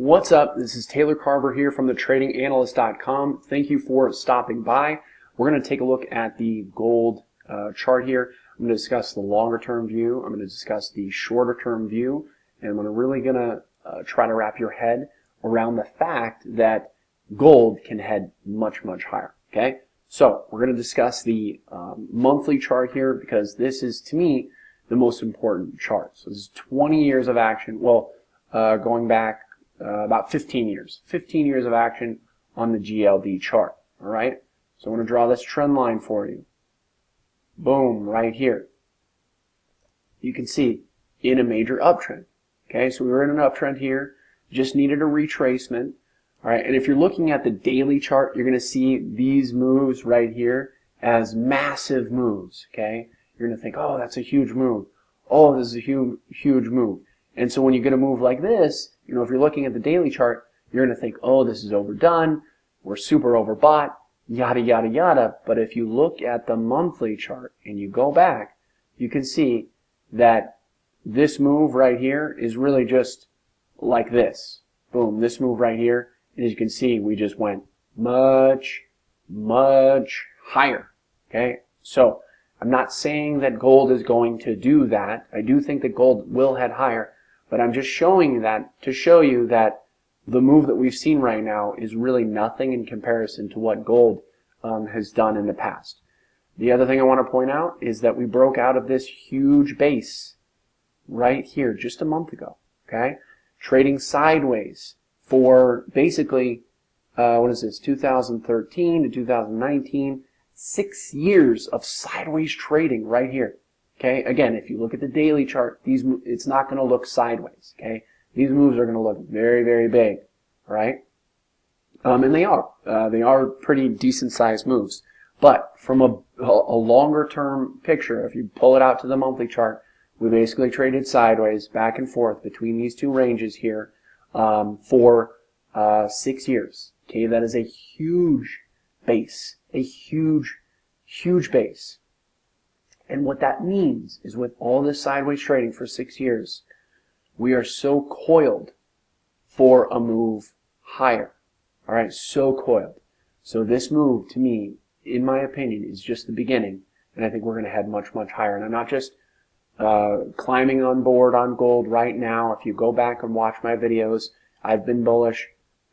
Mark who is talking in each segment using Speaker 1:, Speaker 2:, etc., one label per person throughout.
Speaker 1: What's up? This is Taylor Carver here from thetradinganalyst.com. Thank you for stopping by. We're going to take a look at the gold chart here. I'm going to discuss the longer term view. I'm going to discuss the shorter term view. And I'm really going to try to wrap your head around the fact that gold can head much, much higher. Okay? So we're going to discuss the monthly chart here because this is, to me, the most important chart. So this is 20 years of action. Well, going back about 15 years. 15 years of action on the GLD chart. All right? So I'm going to draw this trend line for you. Boom, right here. You can see in a major uptrend. Okay, so we were in an uptrend here. Just needed a retracement. All right, and if you're looking at the daily chart, you're going to see these moves right here as massive moves. Okay, you're going to think, oh, that's a huge move. Oh, this is a huge move. And so when you get a move like this, you know, if you're looking at the daily chart, you're going to think, oh, this is overdone. We're super overbought, yada, yada, yada. But if you look at the monthly chart and you go back, you can see that this move right here is really just like this. Boom, this move right here. And as you can see, we just went much, much higher. Okay, so I'm not saying that gold is going to do that. I do think that gold will head higher. But I'm just showing you that to show you that the move that we've seen right now is really nothing in comparison to what gold has done in the past. The other thing I want to point out is that we broke out of this huge base right here just a month ago. Okay, trading sideways for basically what is this? 2013 to 2019, 6 years of sideways trading right here. Okay, again, if you look at the daily chart, it's not going to look sideways. Okay, these moves are going to look very, very big. All right, and they are pretty decent sized moves. But from a longer term picture, if you pull it out to the monthly chart, we basically traded sideways back and forth between these two ranges here for 6 years. Okay, that is a huge base, a huge base. And what that means is with all this sideways trading for 6 years, we are so coiled for a move higher. All right, so coiled. So this move, to me, in my opinion, is just the beginning. And I think we're going to head much, much higher. And I'm not just climbing on board on gold right now. If you go back and watch my videos, I've been bullish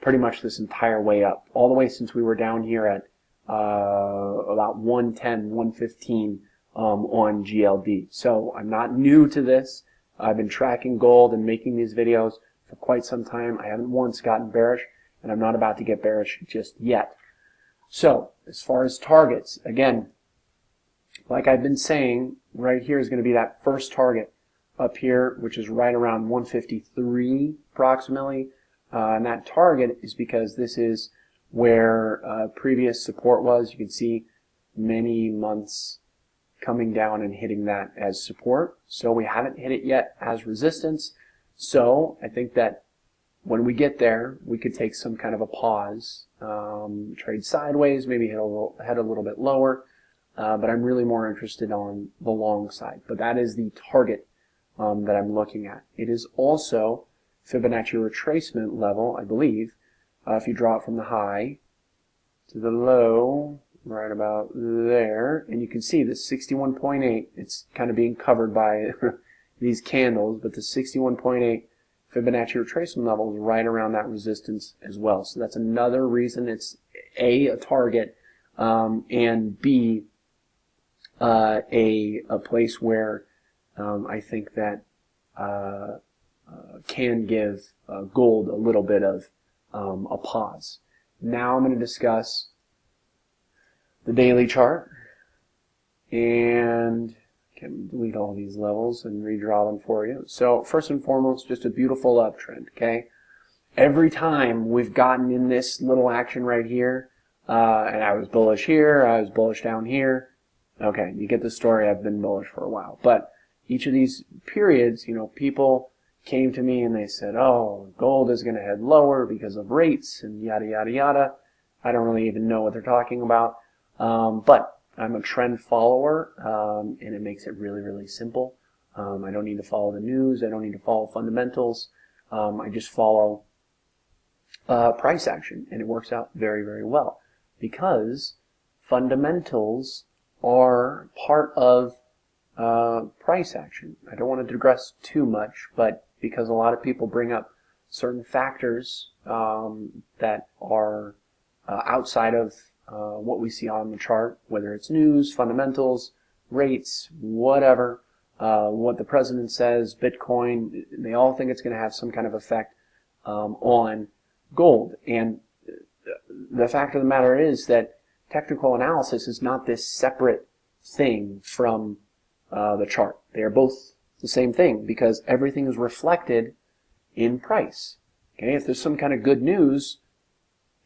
Speaker 1: pretty much this entire way up. All the way since we were down here at about 110, 115. On GLD. So I'm not new to this. I've been tracking gold and making these videos for quite some time. I haven't once gotten bearish, and I'm not about to get bearish just yet. So as far as targets, again, like I've been saying, right here is going to be that first target up here, which is right around 153 approximately. And that target is because this is where previous support was. You can see many months coming down and hitting that as support. So we haven't hit it yet as resistance. So I think that when we get there, we could take some kind of a pause, trade sideways, maybe head a little bit lower. But I'm really more interested on the long side. But that is the target that I'm looking at. It is also Fibonacci retracement level, I believe. If you draw it from the high to the low, right about there, and you can see the 61.8, it's kind of being covered by these candles, but the 61.8 Fibonacci retracement level is right around that resistance as well. So that's another reason it's a target, and B, a place where I think that can give gold a little bit of a pause. Now I'm going to discuss the daily chart, and can delete all these levels and redraw them for you. So first and foremost, just a beautiful uptrend. Okay, every time we've gotten in this little action right here, and I was bullish here, I was bullish down here. Okay, you get the story. I've been bullish for a while, but each of these periods, you know, people came to me and they said, "Oh, gold is going to head lower because of rates and yada yada yada." I don't really even know what they're talking about. But I'm a trend follower, and it makes it really, really simple. I don't need to follow the news. I don't need to follow fundamentals. I just follow price action, and it works out very, very well because fundamentals are part of price action. I don't want to digress too much, but because a lot of people bring up certain factors that are outside of what we see on the chart, whether it's news, fundamentals, rates, whatever, what the president says, Bitcoin, they all think it's going to have some kind of effect on gold. And the fact of the matter is that technical analysis is not this separate thing from the chart. They are both the same thing because everything is reflected in price. Okay, if there's some kind of good news,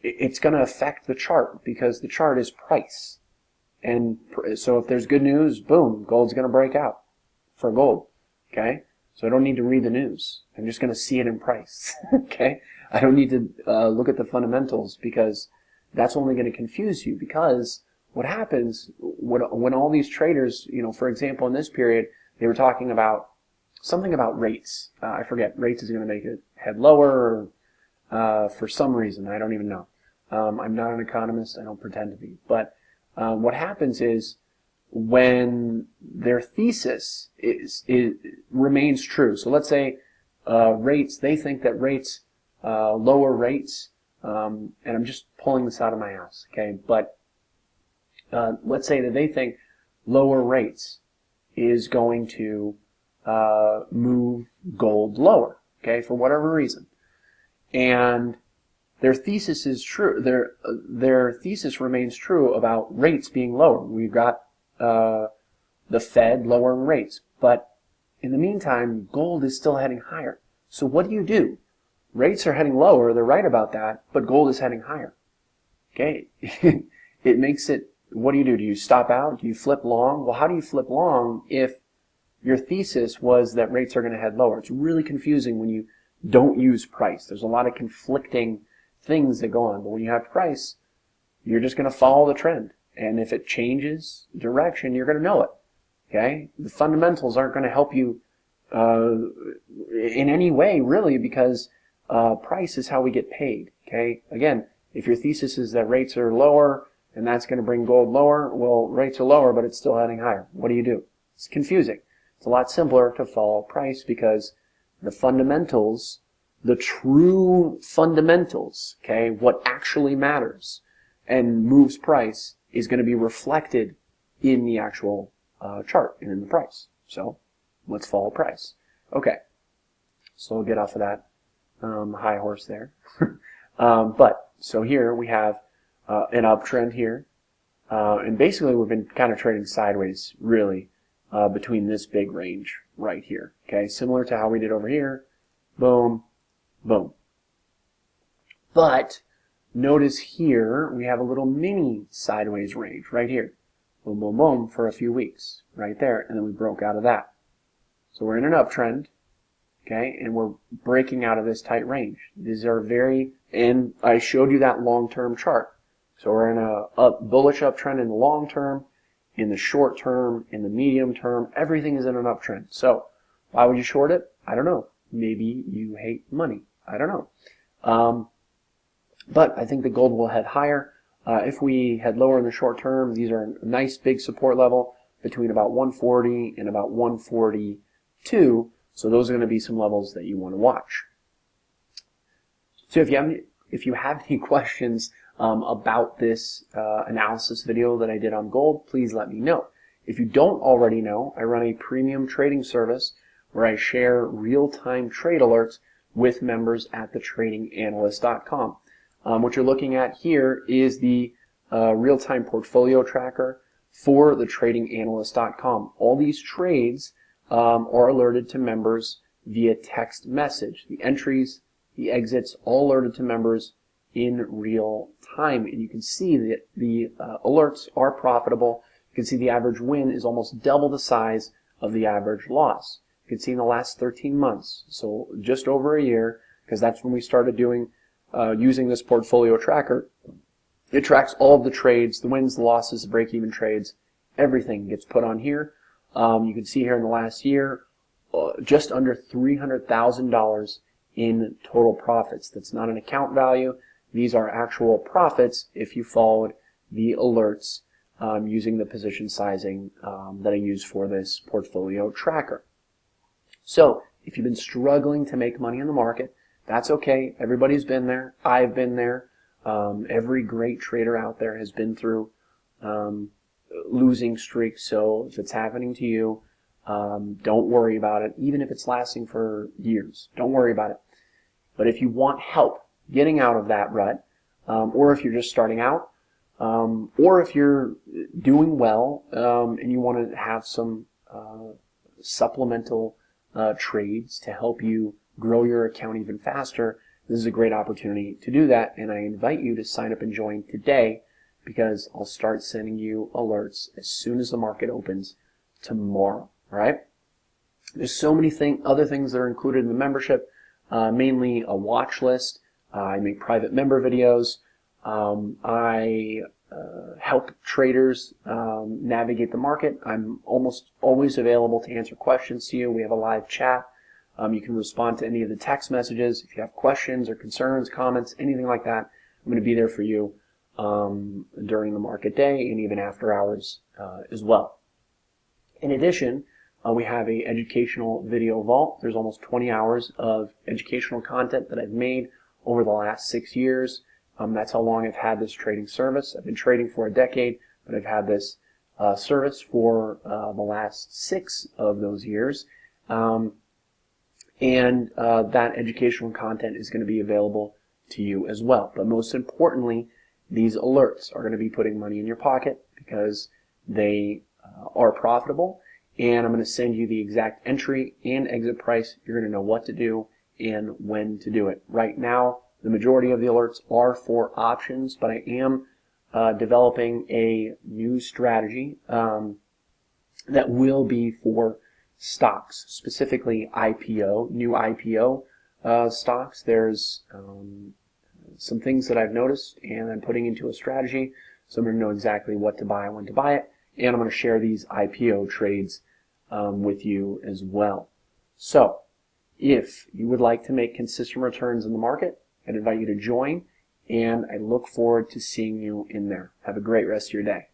Speaker 1: it's going to affect the chart because the chart is price. And so if there's good news, boom, gold's going to break out for gold. Okay, so I don't need to read the news. I'm just going to see it in price. Okay, I don't need to look at the fundamentals because that's only going to confuse you. Because what happens when all these traders, for example, in this period, they were talking about something about rates. I forget. Rates is going to make it head lower for some reason. I don't even know. I'm not an economist. I don't pretend to be. But what happens is when their thesis remains true. So let's say rates. They think that rates, lower rates, and I'm just pulling this out of my ass. Okay, but let's say that they think lower rates is going to move gold lower, okay, for whatever reason. And their thesis is true. Their thesis remains true about rates being lower. We've got the Fed lowering rates, but in the meantime, gold is still heading higher. So what do? Rates are heading lower. They're right about that, but gold is heading higher. Okay, it makes it. What do? Do you stop out? Do you flip long? Well, how do you flip long if your thesis was that rates are going to head lower? It's really confusing when you don't use price. There's a lot of conflicting things that go on, but when you have price, you're just going to follow the trend. And if it changes direction, you're going to know it. Okay? The fundamentals aren't going to help you in any way, really, because price is how we get paid. Okay? Again, if your thesis is that rates are lower and that's going to bring gold lower, well, rates are lower, but it's still heading higher. What do? It's confusing. It's a lot simpler to follow price because the fundamentals, the true fundamentals, okay, what actually matters and moves price is going to be reflected in the actual chart and in the price. So let's follow price. Okay, so we'll get off of that high horse there. But so here we have an uptrend here, and basically we've been kind of trading sideways, really, between this big range right here. Okay, similar to how we did over here. Boom, boom. But notice here we have a little mini sideways range right here. Boom, boom, boom for a few weeks right there, and then we broke out of that. So we're in an uptrend, okay, and we're breaking out of this tight range. These are and I showed you that long-term chart. So we're in a bullish uptrend in the long term, in the short term, in the medium term. Everything is in an uptrend. So why would you short it? I don't know. Maybe you hate money. I don't know. But I think the gold will head higher. If we head lower in the short term, these are a nice big support level between about 140 and about 142. So those are going to be some levels that you want to watch. So if you have any questions about this analysis video that I did on gold, please let me know. If you don't already know, I run a premium trading service where I share real-time trade alerts with members at thetradinganalyst.com. What you're looking at here is the real-time portfolio tracker for thetradinganalyst.com. All these trades are alerted to members via text message. The entries, the exits, all alerted to members in real time. And you can see that the alerts are profitable. You can see the average win is almost double the size of the average loss. You can see in the last 13 months, so just over a year, because that's when we started doing using this portfolio tracker. It tracks all of the trades, the wins, the losses, the break-even trades. Everything gets put on here. You can see here in the last year, just under $300,000 in total profits. That's not an account value. These are actual profits if you followed the alerts using the position sizing that I use for this portfolio tracker. So if you've been struggling to make money in the market, that's okay. Everybody's been there. I've been there. Every great trader out there has been through losing streaks. So if it's happening to you, don't worry about it. Even if it's lasting for years, don't worry about it. But if you want help getting out of that rut, or if you're just starting out, or if you're doing well and you want to have some supplemental trades to help you grow your account even faster, this is a great opportunity to do that, and I invite you to sign up and join today, because I'll start sending you alerts as soon as the market opens tomorrow. All right? There's so many other things that are included in the membership, mainly a watch list. I make private member videos. I help traders navigate the market. I'm almost always available to answer questions to you. We have a live chat. You can respond to any of the text messages. If you have questions or concerns, comments, anything like that, I'm going to be there for you during the market day and even after hours as well. In addition, we have an educational video vault. There's almost 20 hours of educational content that I've made over the last 6 years. That's how long I've had this trading service. I've been trading for a decade, but I've had this service for the last 6 of those years. And that educational content is going to be available to you as well. But most importantly, these alerts are going to be putting money in your pocket because they are profitable. And I'm going to send you the exact entry and exit price. You're going to know what to do and when to do it. Right now, the majority of the alerts are for options, but I am developing a new strategy that will be for stocks, specifically IPO, new IPO stocks. There's some things that I've noticed and I'm putting into a strategy, so I'm going to know exactly what to buy, when to buy it, and I'm going to share these IPO trades with you as well. So if you would like to make consistent returns in the market, I'd invite you to join, and I look forward to seeing you in there. Have a great rest of your day.